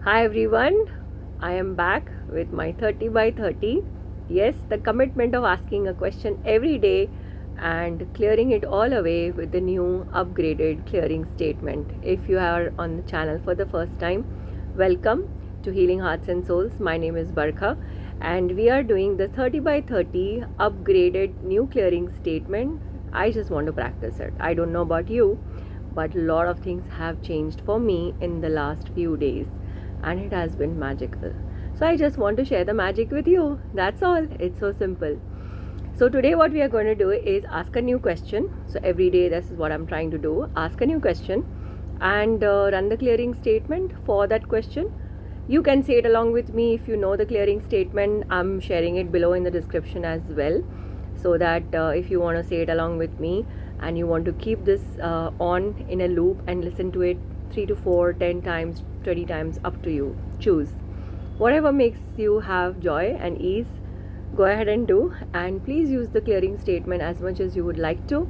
Hi everyone, I am back with my 30 by 30. Yes, the commitment of asking a question every day and clearing it all away with the new upgraded clearing statement. If you are on the channel for the first time, welcome to Healing Hearts and Souls. My name is Barkha and we are doing the 30 by 30 upgraded new clearing statement. I just want to practice it. I don't know about you, but a lot of things have changed for me in the last few days and it has been magical. So I just want to share the magic with you. That's all. It's so simple. So today what we are going to do is ask a new question. So every day this is what I'm trying to do. Ask a new question and run the clearing statement for that question. You can say it along with me if you know the clearing statement. I'm sharing it below in the description as well, so that if you want to say it along with me and you want to keep this on in a loop and listen to it 3 to 4, 10 times, 20 times, up to you. Choose whatever makes you have joy and ease. Go ahead and do, and please use the clearing statement as much as you would like to.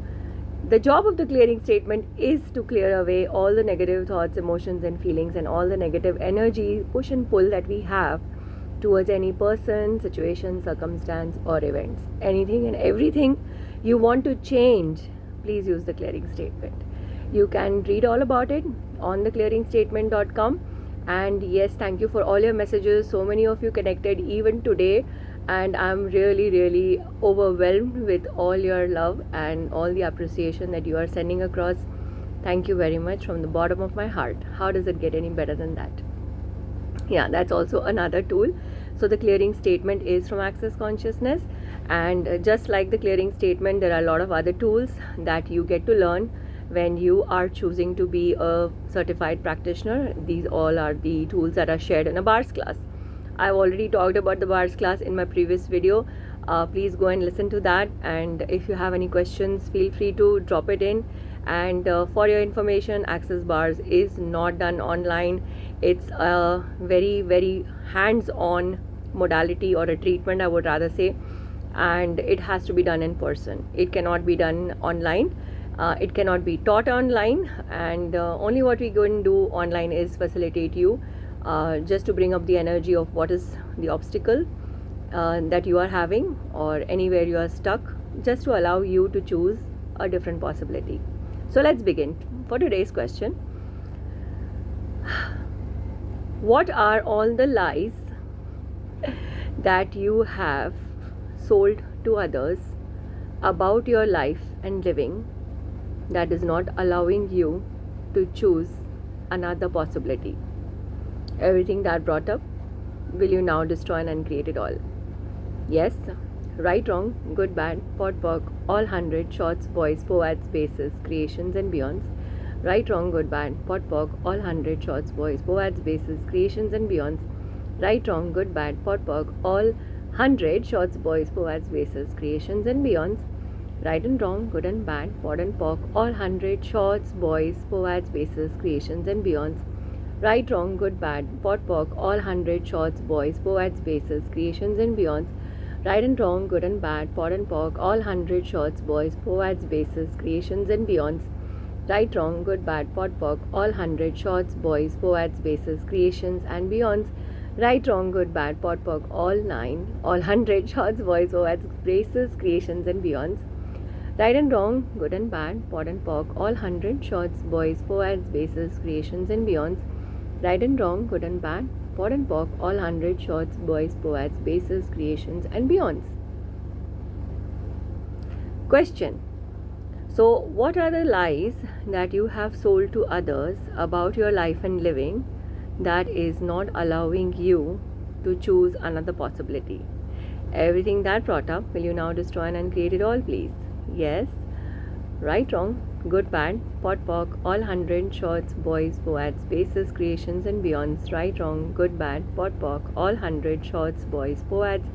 The job of the clearing statement is to clear away all the negative thoughts, emotions and feelings and all the negative energy, push and pull that we have towards any person, situation, circumstance or events. Anything and everything you want to change, please use the clearing statement. You can read all about it on theclearingstatement.com. And yes, thank you for all your messages. So many of you connected even today, and I'm really overwhelmed with all your love and all the appreciation that you are sending across. Thank you very much from the bottom of my heart. How does it get any better than that? Yeah, that's also another tool. So the clearing statement is from Access Consciousness, and just like the clearing statement, there are a lot of other tools that you get to learn when you are choosing to be a certified practitioner. These all are the tools that are shared in a bars class. I've already talked about the bars class in my previous video. Please go and listen to that, and if you have any questions, feel free to drop it in. And for your information, Access Bars is not done online. It's a very hands-on modality, or a treatment I would rather say, and it has to be done in person. It cannot be done online. It cannot be taught online, and only what we go and do online is facilitate you, just to bring up the energy of what is the obstacle that you are having, or anywhere you are stuck, just to allow you to choose a different possibility. So let's begin. For today's question, what are all the lies that you have sold to others about your life and living that is not allowing you to choose another possibility? Everything that brought up, will you now destroy and uncreate it all? Yes, right, wrong, good, bad, pot, pock, all 100 shorts, boys, poets, bases, creations and beyonds. Right, wrong, good, bad, pot, pock, all 100 shorts, boys, poets, bases, creations and beyonds. Right, wrong, good, bad, pot, pock, all 100 shorts, boys, poets, bases, creations and beyonds. Right and wrong, good and bad, pot and pock, all 100 shorts, boys, poets, bases, creations and beyonds. Right, wrong, good, bad, pot, pock, all 100 shorts, boys, poets, bases, creations and beyonds. Right and wrong, good and bad, pot and pock, all 100 shorts, boys, poets, bases, creations and beyonds. Right, wrong, good, bad, pot, pock, all 100 shorts, boys, poets, bases, creations and beyonds. Right, wrong, good, bad, pot, pock, all 100 shorts, boys, poets, bases, creations and beyonds. Right and wrong, good and bad, pot and pock, all 100 shorts, boys, poets, bases, creations and beyonds. Right and wrong, good and bad, pot and pock, all 100 shorts, boys, poets, bases, creations and beyonds. Question. So what are the lies that you have sold to others about your life and living that is not allowing you to choose another possibility? Everything that brought up, will you now destroy and uncreate it all, please? Yes. Right, wrong, good, bad, pot, pock, all 100 shorts, boys, poets, bases, creations and beyonds. Right, wrong, good, bad, pot, pock, all 100 shorts, boys, poets,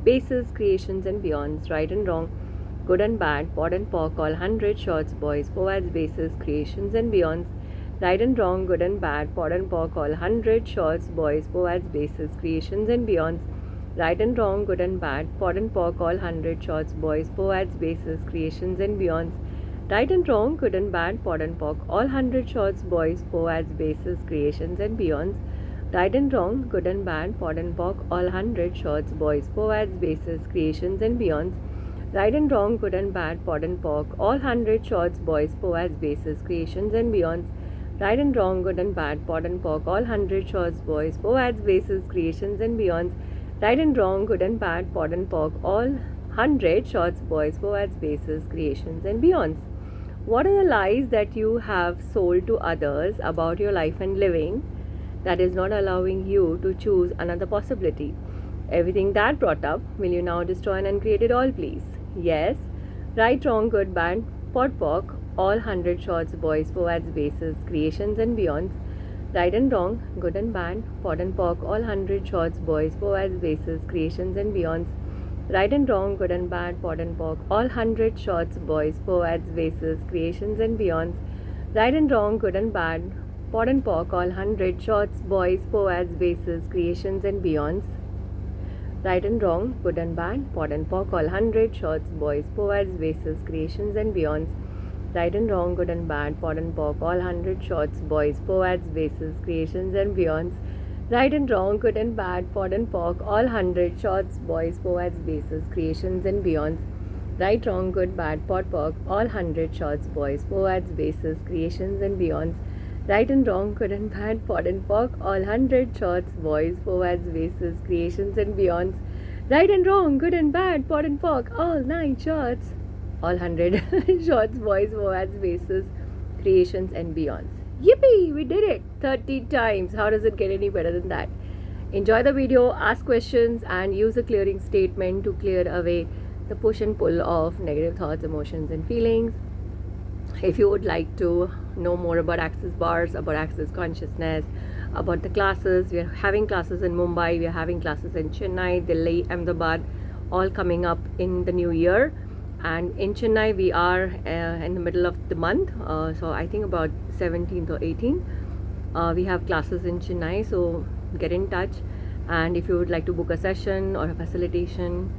bases, creations and beyonds. Right and wrong, good and bad, pot and pock, all 100 shorts, boys, poets, bases, creations and beyonds. Right and wrong, good and bad, pot and pock, all 100 shorts, boys, poets, bases, creations and beyonds. Right and wrong, good and bad, pot and pock, all 100 shorts, boys, poets, bases, creations and beyonds. Right and wrong, good and bad, pot and pock, all 100 shorts, boys, poets, bases, creations and beyonds. Right and wrong, good and bad, pod and pock, all 100 shorts, boys, poads, bases, creations and beyonds. Right and wrong, good and bad, pod and pock, all 100 shorts, boys, poads, bases, creations and beyonds. Right and wrong, good and bad, pod and pock, all 100 shorts, boys, poads, bases, creations and beyonds. Right and wrong, good and bad, pod and pock, all 100 shorts, boys, poads, bases, creations and beyonds. What are the lies that you have sold to others about your life and living that is not allowing you to choose another possibility? Everything that brought up, will you now destroy and uncreate it all, please? Yes. Right, wrong, good, bad, pod, pock, all 100 shorts, boys, poads, bases, creations and beyonds. Right and wrong, good and bad, pod and pock, all 100 shorts, boys, poads, bases, creations and beyonds. Right and wrong, good and bad, pod and pock, all 100 shorts, boys, poads, bases, creations and beyonds. Right and wrong, good and bad, pod and pock, all 100 shorts, boys, poads, bases, creations and beyonds. Right and wrong, good and bad, pod and pock, all 100 shorts, boys, poads, bases, creations and beyonds. Right and wrong, good and bad, pod and pock, all 100 shorts, boys, poads, bases, creations and beyonds. Right and wrong, good and bad, pod and pock, all 100 shorts, boys, poads, bases, creations and beyonds. Right, wrong, good, bad, pod, pock, all 100 shorts, boys, poads, bases, creations and beyonds. Right and wrong, good and bad, pod and pock, all 100 shorts, boys, poads, bases, creations and beyonds. Right and wrong, good and bad, pod and pock, all 9 shorts, all 100 shorts, boys, poads, bases, creations and beyonds. Yippee! We did it 30 times. How does it get any better than that? Enjoy the video, ask questions and use a clearing statement to clear away the push and pull of negative thoughts, emotions and feelings. If you would like to know more about Access Bars, about Access Consciousness, about the classes, we are having classes in Mumbai, we are having classes in Chennai, Delhi, Ahmedabad, all coming up in the new year. And in Chennai, we are in the middle of the month, so I think about 17th or 18th. We have classes in Chennai, so get in touch. And if you would like to book a session or a facilitation,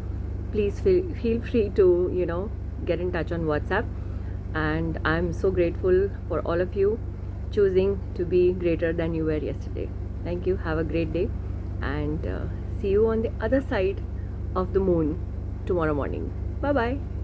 please feel free to, get in touch on WhatsApp. And I'm so grateful for all of you choosing to be greater than you were yesterday. Thank you. Have a great day. And see you on the other side of the moon tomorrow morning. Bye-bye.